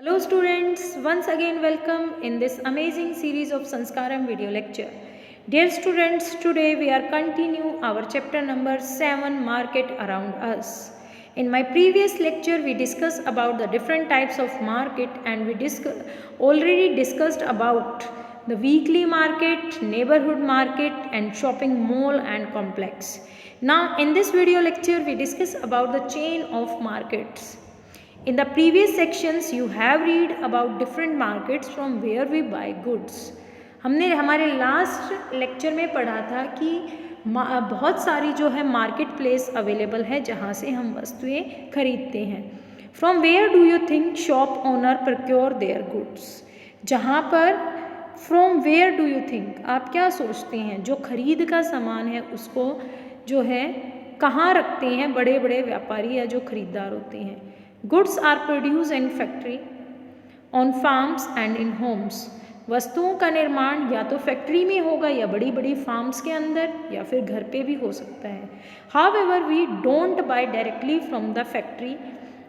Hello students, once again welcome in this amazing series of Sanskaram video lecture. Dear students, today we are continue our chapter number 7, Market Around Us. In my previous lecture we discussed about the different types of market and we already discussed about the weekly market, neighborhood market and shopping mall and complex. Now in this video lecture we discuss about the chain of markets. In the previous sections you have read about different markets from where we buy goods. हमने हमारे last lecture में पढ़ा था कि बहुत सारी जो है मार्केट प्लेस अवेलेबल है जहाँ से हम वस्तुएं खरीदते हैं. From where do you think shop owner procure their goods. जहाँ पर from where do you think आप क्या सोचते हैं जो खरीद का सामान है उसको जो है कहाँ रखते हैं बड़े बड़े व्यापारी या जो खरीदार होते हैं. Goods are produced in factory, on farms and in homes. वस्तुओं का निर्माण या तो फैक्ट्री में होगा या बड़ी बड़ी फार्म्स के अंदर या फिर घर पे भी हो सकता है. However, we don't buy directly from the factory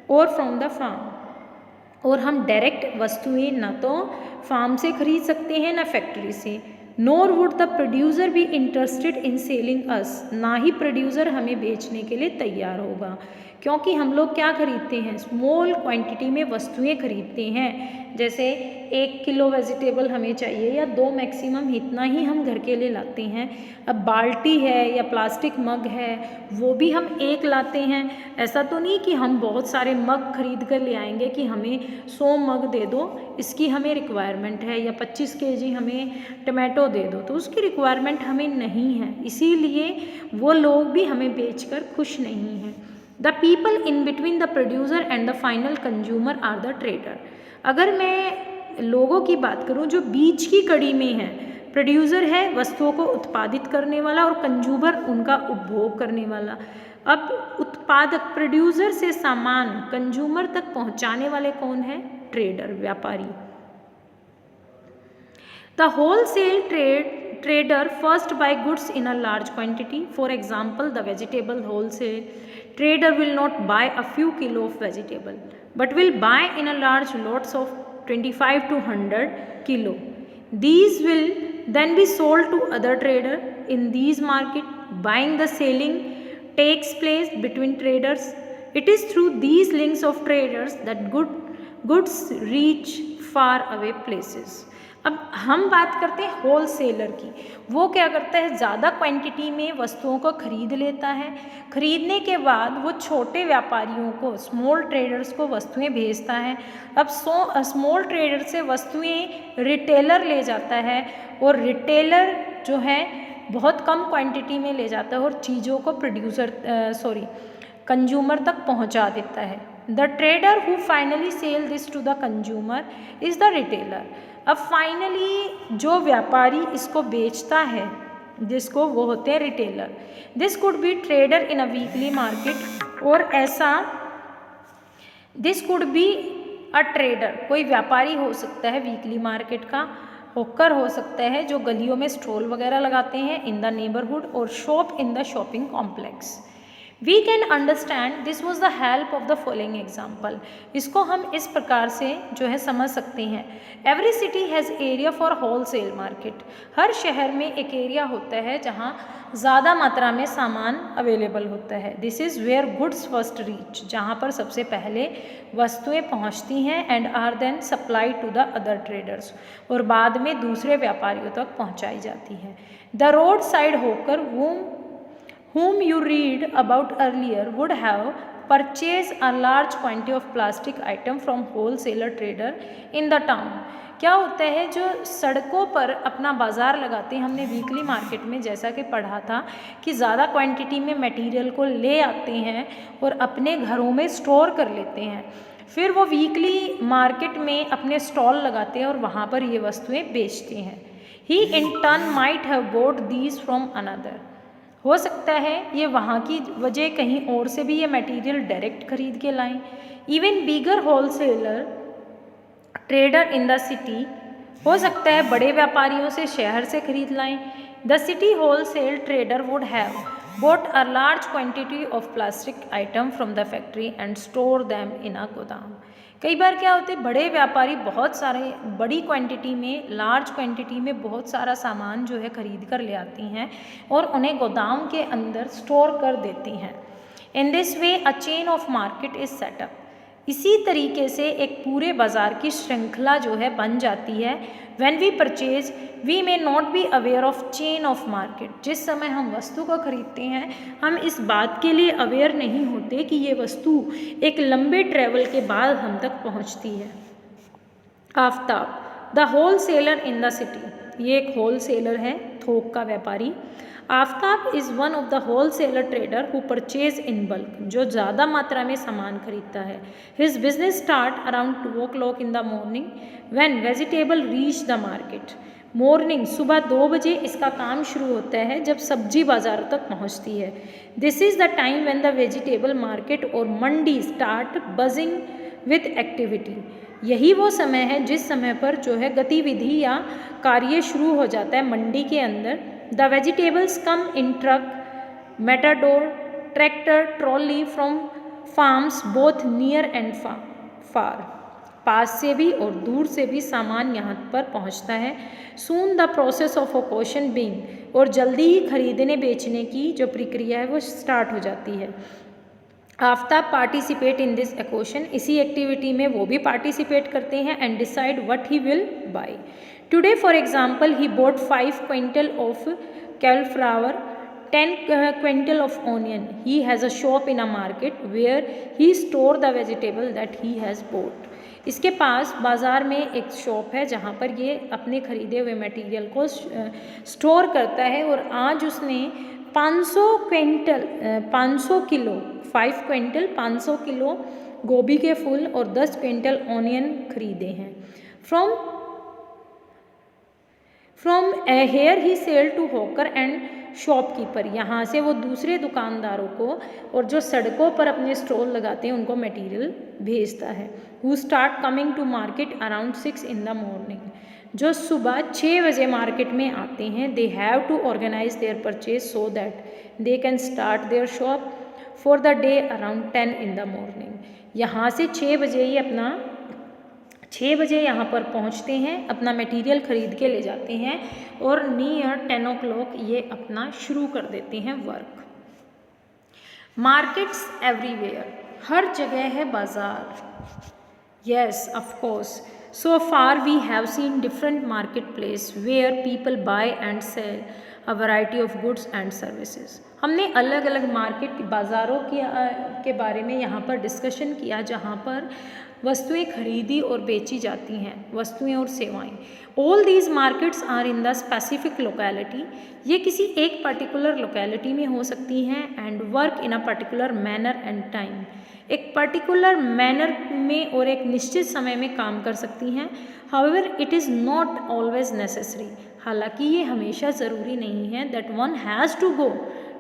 or from the farm. और हम डायरेक्ट वस्तुएं ना तो फार्म से खरीद सकते हैं ना फैक्ट्री से. Nor would the producer be interested in selling us. ना ही प्रोड्यूसर हमें बेचने के लिए तैयार होगा क्योंकि हम लोग क्या खरीदते हैं स्मॉल क्वांटिटी में वस्तुएं खरीदते हैं. जैसे 1 किलो वेजिटेबल हमें चाहिए या 2 मैक्सिमम इतना ही हम घर के लिए लाते हैं. अब बाल्टी है या प्लास्टिक मग है वो भी हम एक लाते हैं. ऐसा तो नहीं कि हम बहुत सारे मग खरीद कर ले आएंगे कि हमें 100 मग दे दो इसकी हमें रिक्वायरमेंट है या 25 केजी हमें टमाटो दे दो तो उसकी रिक्वायरमेंट हमें नहीं है. इसीलिए वो लोग भी हमें बेचकर खुश नहीं हैं. The people in between the producer and the final consumer are the trader. अगर मैं लोगों की बात करूं जो बीच की कड़ी में है, प्रोड्यूसर है वस्तुओं को उत्पादित करने वाला और कंज्यूमर उनका उपभोग करने वाला. अब उत्पादक प्रोड्यूसर से सामान कंज्यूमर तक पहुंचाने वाले कौन है? ट्रेडर, व्यापारी. The wholesale trader first buy goods in a large quantity. For example, the vegetable wholesale trader will not buy a few kilo of vegetable, but will buy in a large lots of 25 to 100 kilo. These will then be sold to other trader in these market. Buying the selling takes place between traders. It is through these links of traders that goods reach far away places. अब हम बात करते हैं whole seller की. वो क्या करता है ज़्यादा क्वांटिटी में वस्तुओं को खरीद लेता है. खरीदने के बाद वो छोटे व्यापारियों को स्मॉल ट्रेडर्स को वस्तुएं भेजता है. अब स्मॉल ट्रेडर से वस्तुएं रिटेलर ले जाता है और रिटेलर जो है बहुत कम क्वांटिटी में ले जाता है और चीज़ों को कंज्यूमर तक पहुंचा देता है. The trader who finally sell this to the consumer is the retailer. अब फाइनली जो व्यापारी इसको बेचता है जिसको वो होते हैं retailer. This could be trader in a weekly market और ऐसा this could be a trader कोई व्यापारी हो सकता है वीकली मार्केट का. हॉकर हो सकता है जो गलियों में स्टॉल वगैरह लगाते हैं इन द नेबरहुड और shop in the shopping complex. We can understand this was the help of the following example. इसको हम इस प्रकार से जो है समझ सकते हैं. Every city has area for wholesale market. हर शहर में एक एरिया होता है जहाँ ज़्यादा मात्रा में सामान अवेलेबल होता है. This is where goods first reach. जहाँ पर सबसे पहले वस्तुएं पहुँचती हैं and are then supplied to the other traders. और बाद में दूसरे व्यापारियों तक पहुँचाई जाती है. The roadside hawker whom you read about earlier would have purchased a large quantity of plastic item from wholesaler trader in the town. क्या होता है जो सड़कों पर अपना बाज़ार लगाते हैं, हमने वीकली मार्केट में जैसा कि पढ़ा था कि ज़्यादा क्वांटिटी में मटेरियल को ले आते हैं और अपने घरों में स्टोर कर लेते हैं. फिर वो वीकली मार्केट में अपने स्टॉल लगाते हैं और वहाँ पर ये वस्तुएं बेचते हैं. He in turn might have bought these from another. हो सकता है ये वहाँ की वजह कहीं और से भी ये मटेरियल डायरेक्ट खरीद के लाएं. Even bigger wholesaler trader in the city हो सकता है बड़े व्यापारियों से शहर से खरीद लाएं. The city wholesale trader would have bought a large quantity of plastic item from the factory and store them in a गोदाम. कई बार क्या होते हैं, बड़े व्यापारी बहुत सारे बड़ी क्वांटिटी में, लार्ज क्वांटिटी में बहुत सारा सामान जो है खरीद कर ले आती हैं और उन्हें गोदाम के अंदर स्टोर कर देती हैं। In this way a chain of market is setup. इसी तरीके से एक पूरे बाज़ार की श्रृंखला जो है बन जाती है। When we purchase we may not be aware of chain of market. जिस समय हम वस्तु को खरीदते हैं हम इस बात के लिए अवेयर नहीं होते कि ये वस्तु एक लंबे ट्रैवल के बाद हम तक पहुंचती है। Aftab, the whole seller in the city. ये एक होल सेलर है, थोक का व्यापारी। Aftab is one of the whole seller trader who purchase in bulk, जो ज़्यादा मात्रा में सामान खरीदता है। His business start around 2 o'clock in the morning when vegetable reach the market. Morning सुबह 2 बजे इसका काम शुरू होता है जब सब्जी बाज़ारों तक पहुंचती है। This is the time when the vegetable market और मंडी स्टार्ट बजिंग विथ एक्टिविटी। यही वो समय है जिस समय पर जो है गतिविधि या कार्य शुरू हो जाता है मंडी के अंदर। The vegetables come in truck, Matador, tractor, trolley from farms both near and far. पास से भी और दूर से भी सामान यहाँ पर पहुँचता है। Soon the process of occasion being, और जल्दी ही खरीदने बेचने की जो प्रक्रिया है वो स्टार्ट हो जाती है। Aftab participate in this occasion, इसी एक्टिविटी में वो भी पार्टिसिपेट करते हैं and decide what he will buy. Today for example he bought 5 quintal of cauliflower, 10 quintal of onion. He has a shop in a market where he store the vegetable that he has bought. इसके पास बाज़ार में एक shop है जहाँ पर ये अपने खरीदे हुए मटेरियल को स्टोर करता है और आज उसने 500 किलो 5 क्विंटल 500 किलो गोभी के फूल और 10 क्विंटल ऑनियन खरीदे हैं। From here he sell to hawker and shopkeeper. यहाँ से वो दूसरे दुकानदारों को और जो सड़कों पर अपने स्टॉल लगाते हैं उनको मटेरियल भेजता है। Who start coming to market around 6 in the morning, जो सुबह 6 बजे मार्केट में आते हैं। They have to organise their purchase so that they can start their shop for the day around 10 in the morning। यहाँ से 6 बजे यहाँ पर पहुँचते हैं, अपना मटेरियल खरीद के ले जाते हैं और नियर 10 o'clock ये अपना शुरू कर देते हैं वर्क। मार्केट्स एवरीवेयर, हर जगह है बाज़ार। Yes of course, so far we have seen different market place where people buy and sell a variety of goods and services. हमने अलग अलग मार्केट बाज़ारों के बारे में यहाँ पर डिस्कशन किया जहाँ पर वस्तुएं खरीदी और बेची जाती हैं, वस्तुएं और सेवाएं। All these markets are in the specific locality, ये किसी एक पर्टिकुलर लोकेलिटी में हो सकती हैं and work in a particular manner and time, एक पर्टिकुलर मैनर में और एक निश्चित समय में काम कर सकती हैं। However it is not always necessary, हालांकि ये हमेशा ज़रूरी नहीं है that one has to go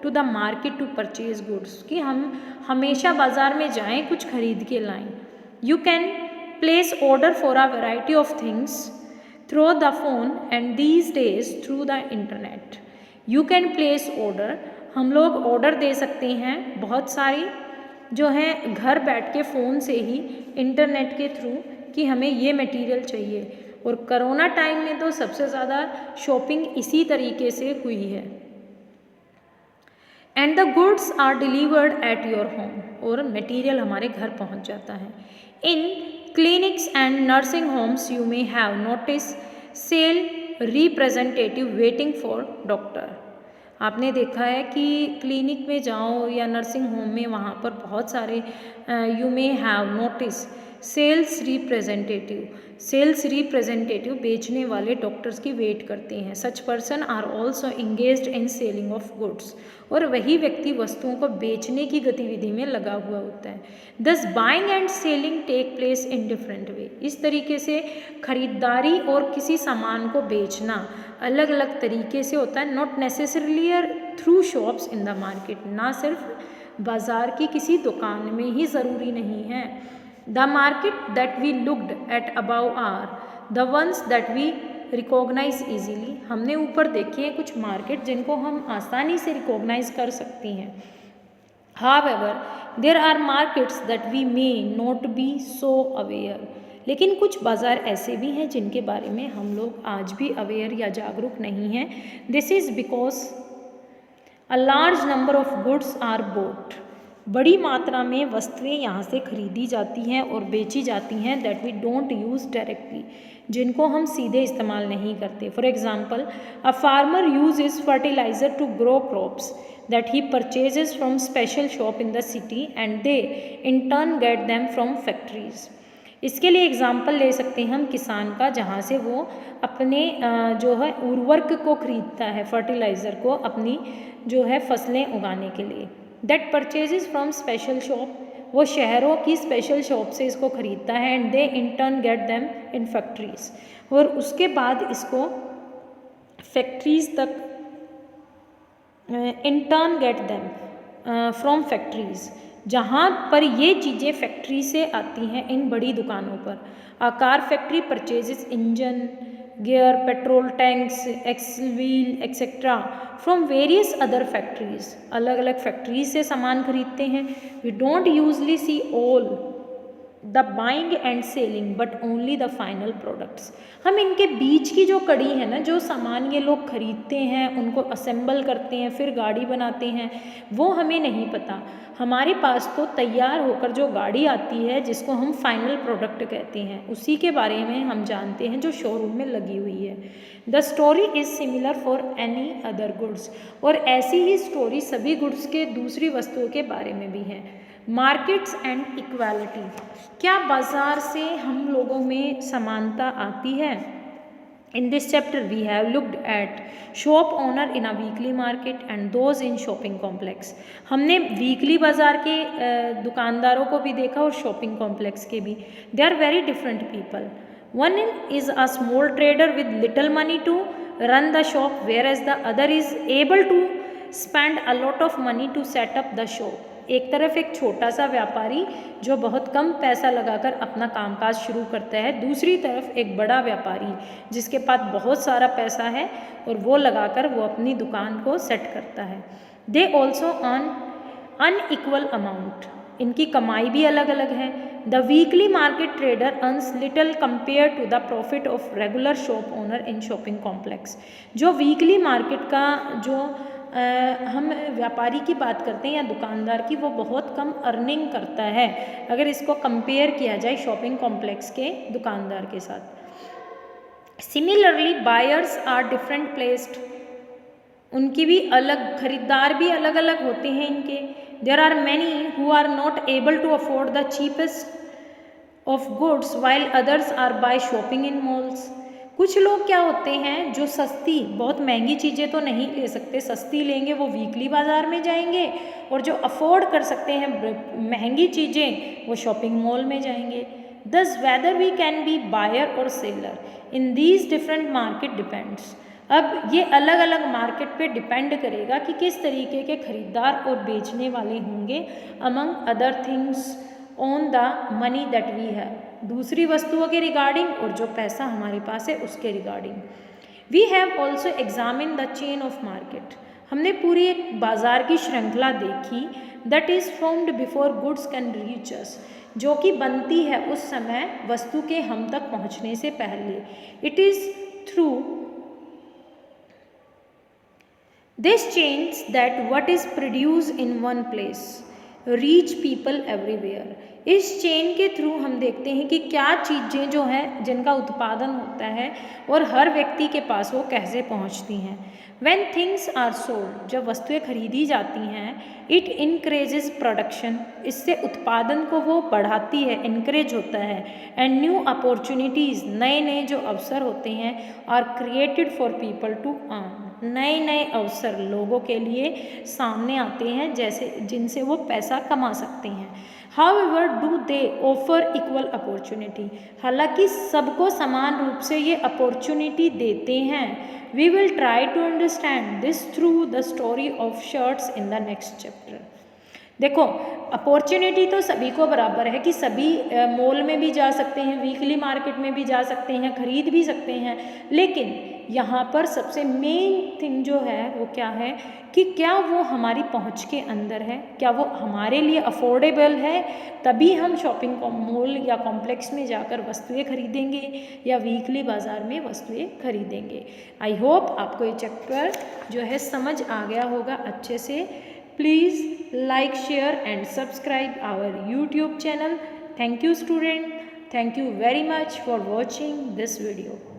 to the market to purchase goods, कि हम हमेशा बाज़ार में जाएं कुछ खरीद के लाएं। You can place order for a variety of things through the phone and these days through the internet. You can place order, हम लोग ऑर्डर दे सकते हैं बहुत सारी जो हैं घर बैठ के फ़ोन से ही इंटरनेट के थ्रू कि हमें ये मटेरियल चाहिए। और कोरोना टाइम में तो सबसे ज़्यादा शॉपिंग इसी तरीके से हुई है। And the goods are delivered at your home, और मटेरियल हमारे घर पहुंच जाता है। In clinics and nursing homes you may have notice sale representative waiting for doctor. आपने देखा है कि क्लिनिक में जाओ या नर्सिंग होम में वहाँ पर बहुत सारे you may have notice sales representative बेचने वाले डॉक्टर्स की वेट करते हैं। Such person are also engaged in selling of goods, और वही व्यक्ति वस्तुओं को बेचने की गतिविधि में लगा हुआ होता है। Thus buying and selling take place in different way, इस तरीके से खरीदारी और किसी सामान को बेचना अलग अलग तरीके से होता है। Not necessarily through shops in the market, ना सिर्फ बाज़ार की किसी दुकान में ही ज़रूरी नहीं है। The market that we looked at above are the ones that we recognise easily, हमने ऊपर देखे हैं कुछ मार्केट जिनको हम आसानी से रिकॉग्नाइज कर सकती हैं। However there are markets that we may not be so aware. लेकिन कुछ बाज़ार ऐसे भी हैं जिनके बारे में हम लोग आज भी अवेयर या जागरूक नहीं हैं। This is because a large number of goods are bought. बड़ी मात्रा में वस्तुएं यहाँ से खरीदी जाती हैं और बेची जाती हैं that we don't use directly, जिनको हम सीधे इस्तेमाल नहीं करते। For example, a farmer uses fertiliser to grow crops that he purchases from special shop in the city and they in turn get them from factories. इसके लिए example ले सकते हैं हम किसान का, जहाँ से वो अपने जो है उर्वरक को खरीदता है, फर्टिलाइज़र को अपनी जो है फसलें उगाने के लिए। That purchases from special shop, वो शहरों की स्पेशल शॉप से इसको खरीदता है and they in turn get them in factories, और उसके बाद इसको फैक्ट्रीज तक इन turn get them from factories, जहाँ पर ये चीज़ें फैक्ट्री से आती हैं इन बड़ी दुकानों पर। A car factory purchases engine, gear, petrol tanks, axle wheel etcetera from various other factories. अलग अलग फैक्ट्रीज से सामान खरीदते हैं। We don't usually see all the buying and selling but only the final products. हम इनके बीच की जो कड़ी है ना, जो सामान ये लोग खरीदते हैं, उनको असेंबल करते हैं, फिर गाड़ी बनाते हैं, वो हमें नहीं पता। हमारे पास तो तैयार होकर जो गाड़ी आती है, जिसको हम फाइनल प्रोडक्ट कहते हैं, उसी के बारे में हम जानते हैं जो शोरूम में लगी हुई है। The story is similar for any other goods, और ऐसी ही स्टोरी सभी गुड्स के दूसरी वस्तुओं के बारे में भी है। मार्केट्स एंड इक्वालिटी, क्या बाज़ार से हम लोगों में समानता आती है? In this chapter we have looked at shop owner in a weekly market and those in shopping complex. हमने वीकली बाज़ार के दुकानदारों को भी देखा और शॉपिंग कॉम्प्लेक्स के भी। They are very different people. One is a small trader with little money to run the shop, whereas the other is able to spend a lot of money to set up the shop. एक तरफ एक छोटा सा व्यापारी जो बहुत कम पैसा लगाकर अपना कामकाज शुरू करता है, दूसरी तरफ एक बड़ा व्यापारी जिसके पास बहुत सारा पैसा है और वो लगाकर वो अपनी दुकान को सेट करता है। They also earn unequal amount, इनकी कमाई भी अलग अलग है। The weekly market trader earns little compare to the profit of regular shop owner in shopping complex. जो वीकली मार्केट का जो हम व्यापारी की बात करते हैं या दुकानदार की, वो बहुत कम अर्निंग करता है अगर इसको कंपेयर किया जाए शॉपिंग कॉम्प्लेक्स के दुकानदार के साथ। Similarly buyers are different placed, उनकी भी अलग, खरीदार भी अलग अलग होते हैं इनके। There are many who are not able to afford the cheapest of goods while others are by shopping in malls. कुछ लोग क्या होते हैं जो सस्ती, बहुत महंगी चीज़ें तो नहीं ले सकते, सस्ती लेंगे वो वीकली बाज़ार में जाएंगे, और जो अफोर्ड कर सकते हैं महंगी चीज़ें वो शॉपिंग मॉल में जाएंगे। This whether we can be buyer और seller in these different market depends. अब ये अलग अलग मार्केट पे डिपेंड करेगा कि किस तरीके के खरीदार और बेचने वाले होंगे, among other things on the money that we have, दूसरी वस्तुओं के रिगार्डिंग और जो पैसा हमारे पास है उसके regarding. We have also examine the chain of market, हमने पूरी एक बाज़ार की श्रृंखला देखी। That is formed before goods can reach us, जो कि बनती है उस समय वस्तु के हम तक पहुंचने से पहले। It is through this chains that what is produce in one place reach people everywhere. इस चेन के थ्रू हम देखते हैं कि क्या चीज़ें जो हैं जिनका उत्पादन होता है और हर व्यक्ति के पास वो कैसे पहुंचती हैं। व्हेन थिंग्स आर सोल्ड, जब वस्तुएं खरीदी जाती हैं, इट इनक्रेजेस प्रोडक्शन, इससे उत्पादन को वो बढ़ाती है, इनक्रेज होता है। एंड न्यू अपॉर्चुनिटीज़, नए नए जो अवसर होते हैं, are created for people to earn, नए नए अवसर लोगों के लिए सामने आते हैं जैसे जिनसे वो पैसा कमा सकते हैं। However do they offer equal opportunity, हालांकि सबको समान रूप से ये अपॉर्चुनिटी देते हैं। We will try to understand this through the story of shirts in the next chapter. देखो, अपॉर्चुनिटी तो सभी को बराबर है कि सभी मॉल में भी जा सकते हैं, वीकली मार्केट में भी जा सकते हैं, खरीद भी सकते हैं, लेकिन यहाँ पर सबसे मेन थिंग जो है वो क्या है कि क्या वो हमारी पहुँच के अंदर है, क्या वो हमारे लिए अफोर्डेबल है, तभी हम शॉपिंग मॉल या कॉम्प्लेक्स में जाकर वस्तुएं खरीदेंगे या वीकली बाज़ार में वस्तुएं खरीदेंगे। आई होप आपको ये चैप्टर जो है समझ आ गया होगा अच्छे से। Please like, share and subscribe our YouTube channel. Thank you student. Thank you very much for watching this video.